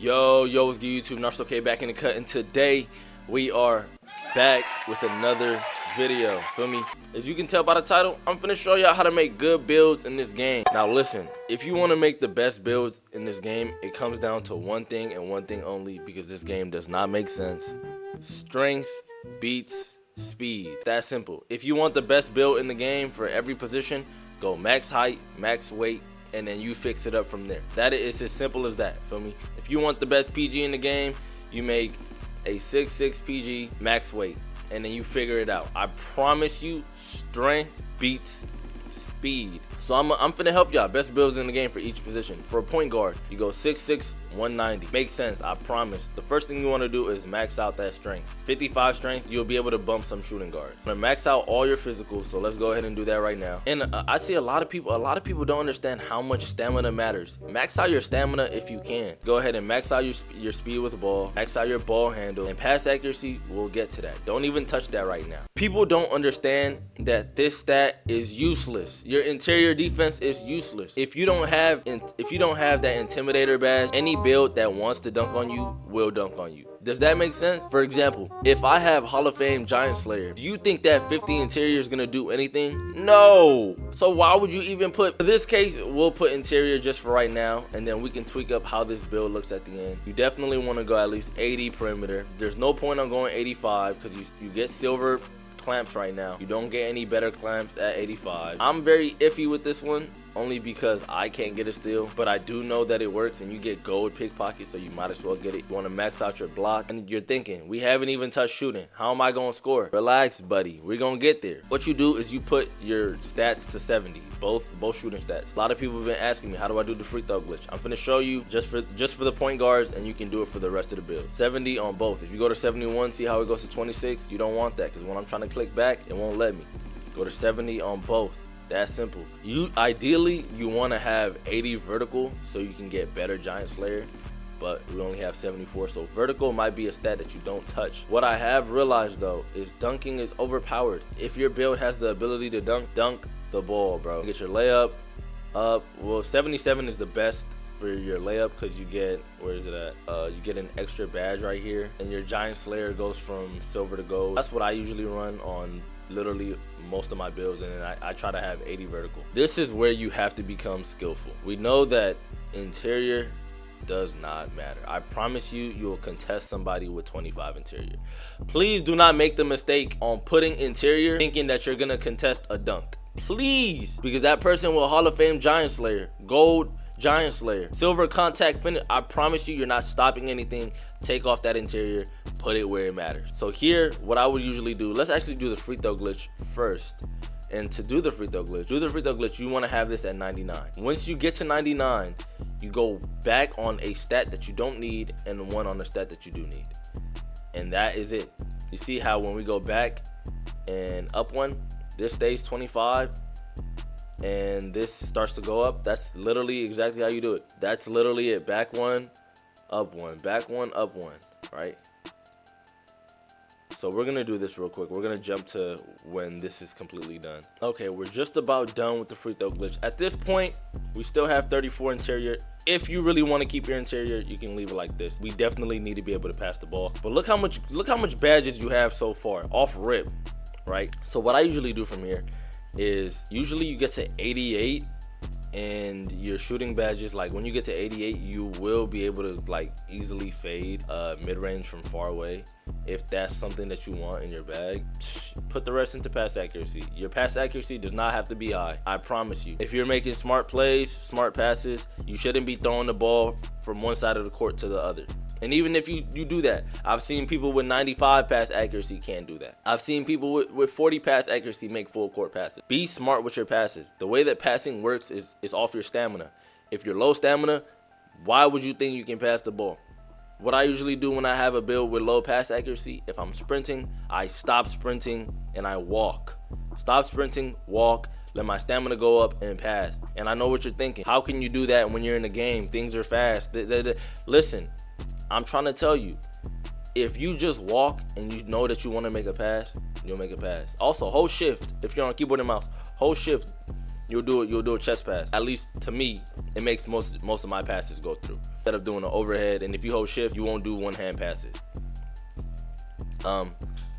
Yo, what's good YouTube? Narsokayy back in the cut, and today we are back with another video. Feel me? As you can tell by the title, I'm finna show y'all how to make good builds in this game. Now listen, if you want to make the best builds in this game, it comes down to one thing and one thing only, because this game does not make sense. Strength beats speed. That simple. If you want the best build in the game for every position, go max height, max weight, and then you fix it up from there. That is as simple as that. Feel me? If you want the best PG in the game, you make a 6'6" PG max weight, and then you figure it out. I promise you, strength beats speed. So I'm finna help y'all best builds in the game for each position. For a point guard, you go 6'6", 190. Makes sense, I promise. The first thing you want to do is max out that strength. 55 strength, you'll be able to bump some shooting guards. I'm gonna max out all your physicals, so let's go ahead and do that right now. And I see a lot of people don't understand how much stamina matters. Max out your stamina if you can. Go ahead and max out your speed with the ball, max out your ball handle, and pass accuracy. We'll get to that. Don't even touch that right now. People don't understand that this stat is useless. Your interior defense is useless. If you don't have that intimidator badge, any build that wants to dunk on you will dunk on you. Does that make sense? For example, if I have Hall of Fame Giant Slayer, do you think that 50 interior is gonna do anything? No. So why would you even put, for this case, we'll put interior just for right now, and then we can tweak up how this build looks at the end. You definitely want to go at least 80 perimeter. There's no point on going 85 because you get silver clamps right now. You don't get any better clamps at 85. I'm very iffy with this one, only because I can't get a steal, but I do know that it works, and you get gold pickpocket, so you might as well get it. You want to max out your block, and you're thinking, we haven't even touched shooting. How am I going to score? Relax, buddy. We're going to get there. What you do is you put your stats to 70, both shooting stats. A lot of people have been asking me, how do I do the free throw glitch? I'm going to show you just for the point guards, and you can do it for the rest of the build. 70 on both. If you go to 71, see how it goes to 26? You don't want that, because when I'm trying to click back, it won't let me. Go to 70 on both. That simple. Ideally you want to have 80 vertical so you can get better Giant Slayer, but we only have 74, so vertical might be a stat that you don't touch. What I have realized though is dunking is overpowered. If your build has the ability to dunk the ball, bro. Get your layup up. Well, 77 is the best for your layup because you get, where is it at? You get an extra badge right here, and your Giant Slayer goes from silver to gold. That's what I usually run on literally most of my builds, and I try to have 80 vertical. This is where you have to become skillful. We know that interior does not matter. I promise you, you'll contest somebody with 25 interior. Please do not make the mistake on putting interior thinking that you're gonna contest a dunk. Please, because that person will Hall of Fame Giant Slayer, gold Giant Slayer, silver contact finish. I promise you, you're not stopping anything. Take off that interior, put it where it matters. So here, what I would usually do, let's actually do the free throw glitch first. And to do the free throw glitch, you want to have this at 99. Once you get to 99, you go back on a stat that you don't need and one on a stat that you do need. And that is it. You see how when we go back and up one, this stays 25. And this starts to go up. That's literally exactly how you do it. That's literally it. Back one, up one, back one, up one, right? So we're gonna do this real quick. We're gonna jump to when this is completely done. Okay, we're just about done with the free throw glitch. At this point, we still have 34 interior. If you really want to keep your interior, you can leave it like this. We definitely need to be able to pass the ball. But look how much badges you have so far off rip, right? So what I usually do from here is usually you get to 88, and your shooting badges, like when you get to 88, you will be able to like easily fade mid-range from far away. If that's something that you want in your bag, put the rest into pass accuracy. Your pass accuracy does not have to be high. I promise you, if you're making smart plays, smart passes, you shouldn't be throwing the ball from one side of the court to the other. And even if you do that, I've seen people with 95 pass accuracy can't do that. I've seen people with 40 pass accuracy make full court passes. Be smart with your passes. The way that passing works is off your stamina. If you're low stamina, why would you think you can pass the ball? What I usually do when I have a build with low pass accuracy, if I'm sprinting, I stop sprinting and I walk. Stop sprinting, walk, let my stamina go up and pass. And I know what you're thinking. How can you do that when you're in the game? Things are fast. Listen, I'm trying to tell you, if you just walk and you know that you want to make a pass, you'll make a pass. Also, hold shift. If you're on keyboard and mouse, hold shift. you'll do a chest pass. At least to me, it makes most of my passes go through instead of doing an overhead. And if you hold shift, you won't do one hand passes.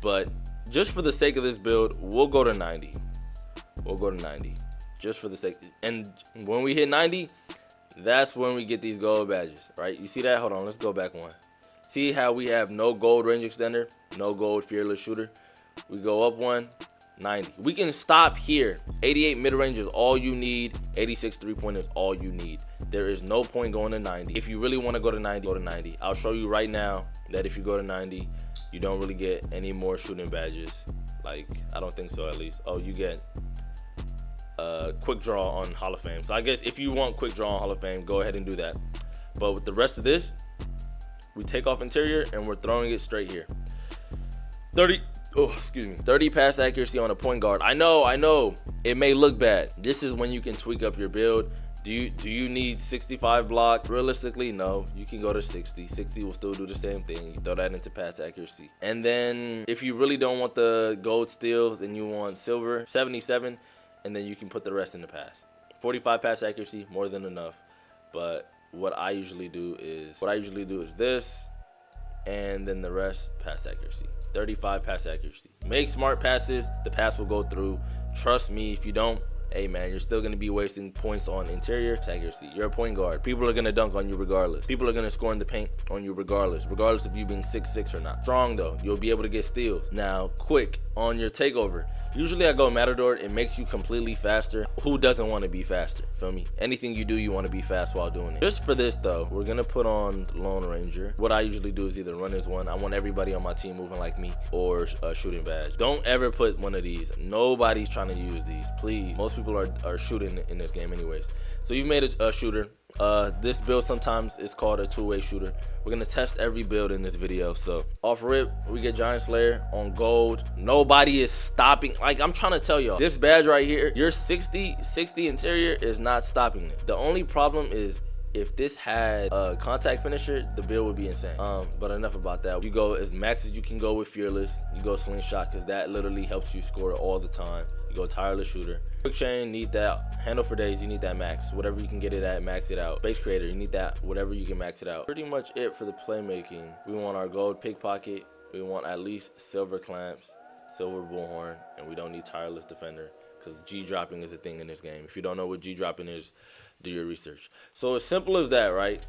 But just for the sake of this build, we'll go to 90. We'll go to 90 just for the sake. And when we hit 90, that's when we get these gold badges, right? You see that? Hold on, let's go back one. See how we have no gold range extender, no gold fearless shooter. We go up one, 90. We can stop here. 88 mid-range is all you need. 86 3-point is all you need. There is no point going to 90. If you really want to go to 90, go to 90. I'll show you right now that if you go to 90, you don't really get any more shooting badges. Like, I don't think so, at least. Oh, you get quick draw on Hall of Fame. So I guess if you want quick draw on Hall of Fame, go ahead and do that. But with the rest of this, we take off interior and we're throwing it straight here. 30 pass accuracy on a point guard. I know it may look bad. This is when you can tweak up your build. Do you need 65 block? Realistically, no. You can go to 60. 60 will still do the same thing. You throw that into pass accuracy. And then if you really don't want the gold steals and you want silver, 77, and then you can put the rest in the pass. 45 pass accuracy, more than enough. But what I usually do is this, and then the rest pass accuracy. 35 pass accuracy. Make smart passes, the pass will go through. Trust me, if you don't, hey man, you're still gonna be wasting points on interior accuracy. You're a point guard. People are gonna dunk on you regardless. People are gonna score in the paint on you regardless of you being 6'6" or not. Strong though, you'll be able to get steals. Now, quick on your takeover. Usually I go Matador. It makes you completely faster. Who doesn't want to be faster? Feel me? Anything you do, you want to be fast while doing it. Just for this though, we're gonna put on Lone Ranger. What I usually do is either run as one. I want everybody on my team moving like me, or a shooting badge. Don't ever put one of these. Nobody's trying to use these, please. Most people are shooting in this game anyways. So you've made a shooter. This build sometimes is called a two-way shooter. We're gonna test every build in this video. So off rip, we get Giant Slayer on gold. Nobody is stopping. Like, I'm trying to tell y'all, this badge right here, your 60 interior is not stopping it. The only problem is if this had a contact finisher, the build would be insane. But enough about that. You go as max as you can go with fearless. You go slingshot, because that literally helps you score all the time. You go tireless shooter. Quick chain, need that. Handle for days, you need that max. Whatever you can get it at, max it out. Space creator, you need that. Whatever you can max it out. Pretty much it for the playmaking. We want our gold pickpocket. We want at least silver clamps, silver bullhorn, and we don't need tireless defender, because G dropping is a thing in this game. If you don't know what G dropping is, do your research. So as simple as that, right?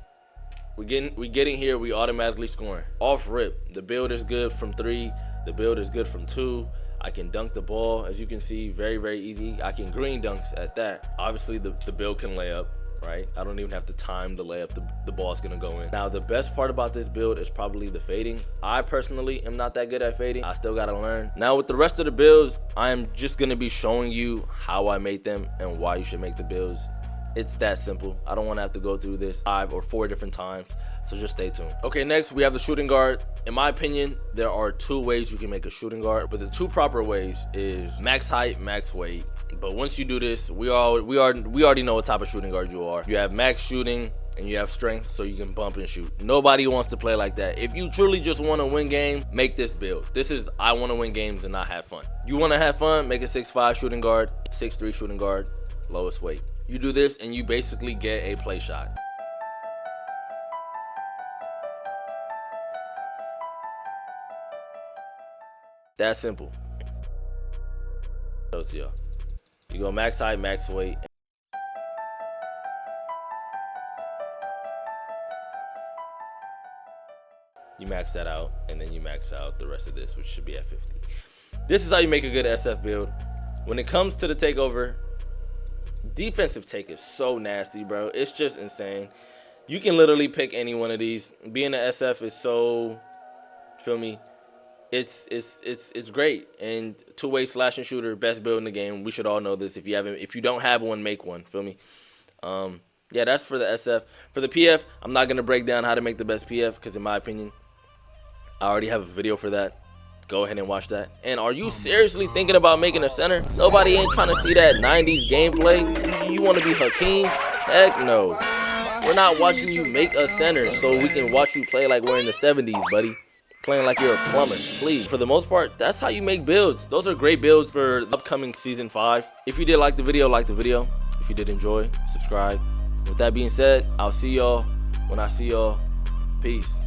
We getting here, we automatically scoring. Off rip, the build is good from 3. The build is good from 2. I can dunk the ball, as you can see, very, very easy. I can green dunks at that. Obviously, the build can lay up, right? I don't even have to time the layup. The ball's gonna go in. Now, the best part about this build is probably the fading. I personally am not that good at fading. I still gotta learn. Now, with the rest of the builds, I am just gonna be showing you how I made them and why you should make the builds. It's that simple. I don't want to have to go through this 5 or 4 different times, so just stay tuned. Okay, next we have the shooting guard. In my opinion, there are 2 ways you can make a shooting guard, but the 2 proper ways is max height, max weight. But once you do this, we already know what type of shooting guard you are. You have max shooting and you have strength, so you can bump and shoot. Nobody wants to play like that. If you truly just want to win games, make this build. This is I want to win games and not have fun. You want to have fun, make a 6'5" shooting guard, 6'3" shooting guard, lowest weight. You do this and you basically get a play shot. That simple. So to y'all, you go max height, max weight. You max that out, and then you max out the rest of this, which should be at 50. This is how you make a good SF build. When it comes to the takeover, defensive take is so nasty, bro. It's just insane. You can literally pick any one of these. Being an SF is so, feel me, it's great. And two-way slash and shooter, best build in the game. We should all know this. If you don't have one, make one. Feel me? Yeah, that's for the SF. For the PF, I'm not gonna break down how to make the best PF, because in my opinion, I already have a video for that. Go ahead and watch that. And are you seriously thinking about making a center? Nobody ain't trying to see that 90s gameplay. You want to be Hakeem? Heck no. We're not watching you make a center so we can watch you play like we're in the 70s, buddy. playing like you're a plumber, please. For the most part, that's how you make builds. Those are great builds for the upcoming season 5. If you did like the video, like the video. If you did enjoy, subscribe. With that being said, I'll see y'all when I see y'all. Peace.